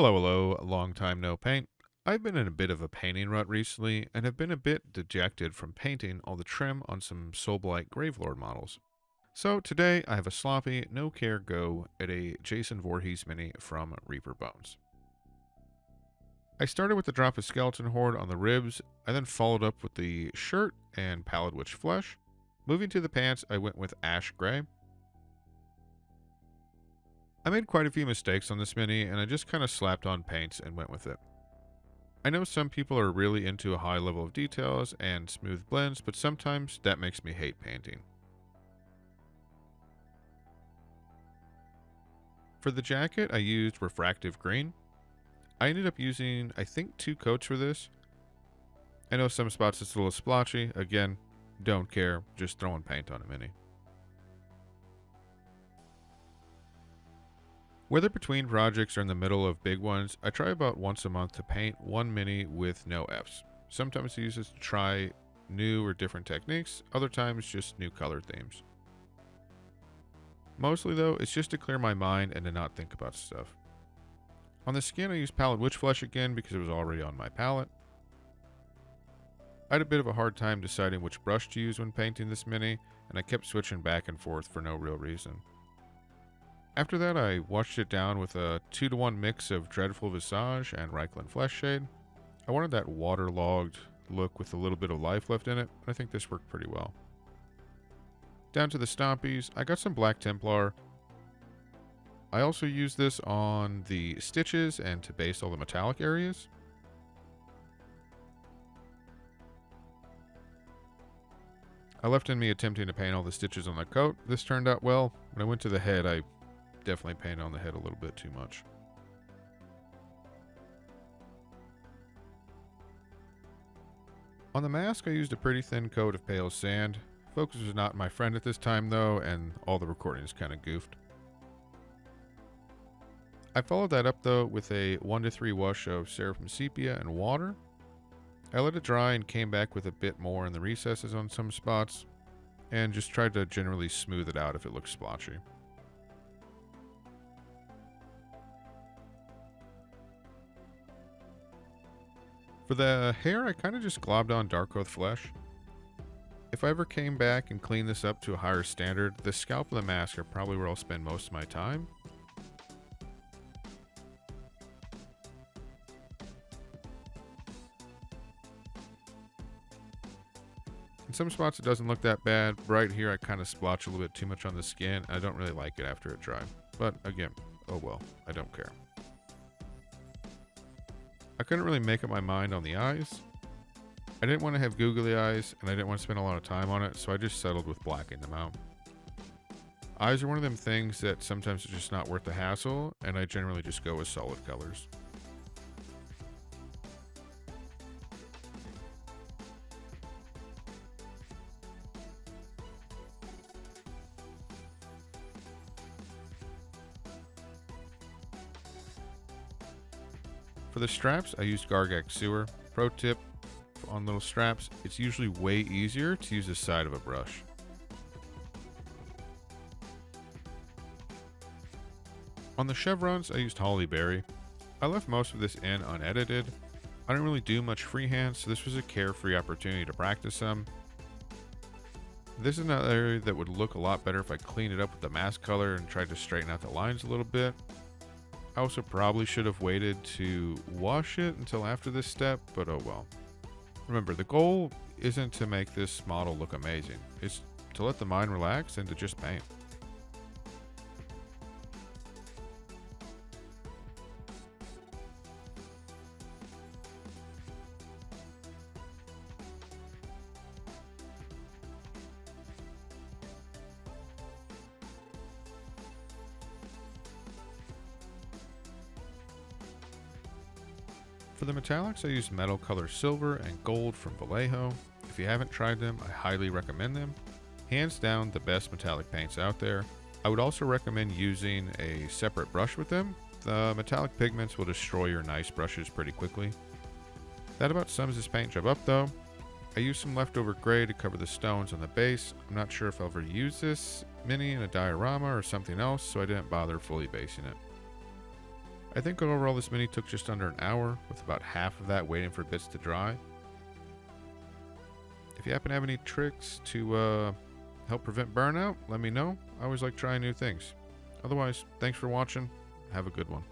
Hello, long time no paint. I've been in a bit of a painting rut recently and have been a bit dejected from painting all the trim on some Soulblight Gravelord models. So today I have a sloppy, no care go at a Jason Voorhees Mini from Reaper Bones. I started with the drop of Skeleton Horde on the ribs, I then followed up with the shirt and Pallid Flesh. Moving to the pants, I went with Ash Gray. I made quite a few mistakes on this mini, and I just kind of slapped on paints and went with it. I know some people are really into a high level of details and smooth blends, but sometimes that makes me hate painting. For the jacket, I used Refractive Green. I ended up using, I think, 2 coats for this. I know some spots it's a little splotchy. Again, don't care, just throwing paint on a mini. Whether between projects or in the middle of big ones, I try about once a month to paint one mini with no Fs. Sometimes I use this to try new or different techniques, other times just new color themes. Mostly though, it's just to clear my mind and to not think about stuff. On the skin I used Pallid Flesh again because it was already on my palette. I had a bit of a hard time deciding which brush to use when painting this mini, and I kept switching back and forth for no real reason. After that, I washed it down with a 2-to-1 mix of Dreadful Visage and Reikland Fleshshade. I wanted that waterlogged look with a little bit of life left in it, and I think this worked pretty well. Down to the stompies, I got some black Templar. I also used this on the stitches and to base all the metallic areas. I left in me attempting to paint all the stitches on the coat. This turned out well. When I went to the head, I definitely painted on the head a little bit too much. On the mask, I used a pretty thin coat of pale sand. Focus was not my friend at this time though, and all the recordings kind of goofed. I followed that up though with a 1-to-3 wash of Seraphim Sepia and water. I let it dry and came back with a bit more in the recesses on some spots, and just tried to generally smooth it out if it looked splotchy. For the hair, I kind of just globbed on Darkoath Flesh. If I ever came back and cleaned this up to a higher standard, the scalp and the mask are probably where I'll spend most of my time. In some spots it doesn't look that bad, but right here I kind of splotch a little bit too much on the skin, and I don't really like it after it dries. But again, oh well, I don't care. I couldn't really make up my mind on the eyes. I didn't want to have googly eyes, and I didn't want to spend a lot of time on it, so I just settled with blacking them out. Eyes are one of them things that sometimes are just not worth the hassle, and I generally just go with solid colors. For the straps, I used Garaghak Sewer. Pro tip on little straps, it's usually way easier to use the side of a brush. On the chevrons, I used Holly Berry. I left most of this in unedited. I didn't really do much freehand, so this was a carefree opportunity to practice some. This is another area that would look a lot better if I cleaned it up with the mask color and tried to straighten out the lines a little bit. I also probably should have waited to wash it until after this step, but oh well. Remember, the goal isn't to make this model look amazing. It's to let the mind relax and to just paint. For the metallics, I used metal color silver and gold from VALLEJO. If you haven't tried them, I highly recommend them. Hands down, the best metallic paints out there. I would also recommend using a separate brush with them. The metallic pigments will destroy your nice brushes pretty quickly. That about sums this paint job up though. I used some leftover gray to cover the stones on the base. I'm not sure if I'll ever use this mini in a diorama or something else, so I didn't bother fully basing it. I think overall this mini took just under an hour, with about half of that waiting for bits to dry. If you happen to have any tricks to help prevent burnout, let me know. I always like trying new things. Otherwise, thanks for watching. Have a good one.